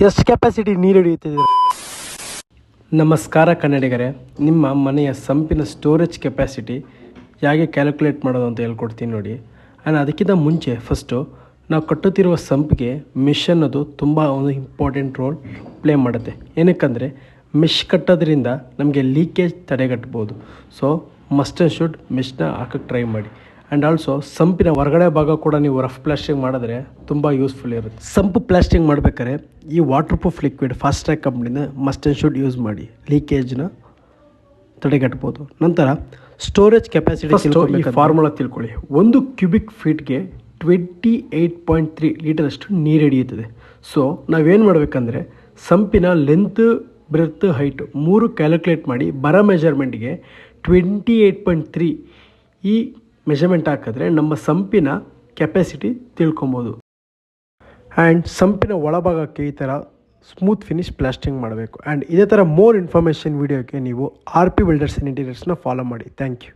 ಎಷ್ಟು ಕೆಪಾಸಿಟಿ ನೀರು ಹಿಡಿಯುತ್ತಿದೆ? ನಮಸ್ಕಾರ ಕನ್ನಡಿಗರೇ, ನಿಮ್ಮ ಮನೆಯ ಸಂಪಿನ ಸ್ಟೋರೇಜ್ ಕೆಪಾಸಿಟಿ ಹೇಗೆ ಕ್ಯಾಲ್ಕುಲೇಟ್ ಮಾಡೋದು ಅಂತ ಹೇಳ್ಕೊಡ್ತೀನಿ ನೋಡಿ. ಆ್ಯಂಡ್ ಅದಕ್ಕಿಂತ ಮುಂಚೆ ಫಸ್ಟು ನಾವು ಕಟ್ಟುತ್ತಿರುವ ಸಂಪಿಗೆ ಮೆಶ್ ಅನ್ನೋದು ತುಂಬ ಒಂದು ಇಂಪಾರ್ಟೆಂಟ್ ರೋಲ್ ಪ್ಲೇ ಮಾಡುತ್ತೆ. ಏನಕ್ಕಂದರೆ ಮೆಶ್ ಕಟ್ಟೋದ್ರಿಂದ ನಮಗೆ ಲೀಕೇಜ್ ತಡೆಗಟ್ಬೋದು. ಸೊ ಮಸ್ಟ್ ಆ್ಯಂಡ್ ಶುಡ್ ಮೆಶ್ನ ಹಾಕೋಕ್ಕೆ ಟ್ರೈ ಮಾಡಿ. ಆ್ಯಂಡ್ ಆಲ್ಸೋ ಸಂಪಿನ ಹೊರಗಡೆ ಭಾಗ ಕೂಡ ನೀವು ರಫ್ ಪ್ಲಾಸ್ಟಿಂಗ್ ಮಾಡಿದ್ರೆ ತುಂಬ ಯೂಸ್ಫುಲ್ ಇರುತ್ತೆ. ಸಂಪು ಪ್ಲಾಸ್ಟಿಂಗ್ ಮಾಡಬೇಕಾದ್ರೆ ಈ water proof liquid fast track ಕಂಪ್ನಿನ ಮಸ್ಟ್ ಆ್ಯಂಡ್ ಶುಡ್ ಯೂಸ್ ಮಾಡಿ, ಲೀಕೇಜ್ನ ತಡೆಗಟ್ಬೋದು. ನಂತರ ಸ್ಟೋರೇಜ್ ಕೆಪಾಸಿಟಿ ಫಾರ್ಮುಲಾ ತಿಳ್ಕೊಳ್ಳಿ. 1 ಕ್ಯೂಬಿಕ್ ಫೀಟ್ಗೆ 28.3 ಲೀಟರಷ್ಟು ನೀರು ಹಿಡಿಯುತ್ತದೆ. ಸೊ ನಾವೇನು ಮಾಡಬೇಕಂದ್ರೆ ಸಂಪಿನ ಲೆಂತ್, ಬ್ರೆಡ್ತ್, ಹೈಟ್ 3 ಕ್ಯಾಲ್ಕುಲೇಟ್ ಮಾಡಿ ಬರೋ ಮೆಜರ್ಮೆಂಟ್ಗೆ 28.3 ಈ ಮೆಜರ್ಮೆಂಟ್ ಹಾಕಿದ್ರೆ ನಮ್ಮ ಸಂಪಿನ ಕೆಪಾಸಿಟಿ ತಿಳ್ಕೊಬೋದು. ಆ್ಯಂಡ್ ಸಂಪಿನ ಒಳಭಾಗಕ್ಕೆ ಈ ಥರ ಸ್ಮೂತ್ ಫಿನಿಶ್ ಪ್ಲಾಸ್ಟಿಂಗ್ ಮಾಡಬೇಕು. ಆ್ಯಂಡ್ ಇದೇ ಥರ ಮೋರ್ ಇನ್ಫಾರ್ಮೇಷನ್ ವೀಡಿಯೋಕ್ಕೆ ನೀವು RP ಬಿಲ್ಡರ್ಸ್ ಆ್ಯಂಡ್ ಇಂಟೀರಿಯರ್ಸ್ನ ಫಾಲೋ ಮಾಡಿ. Thank you.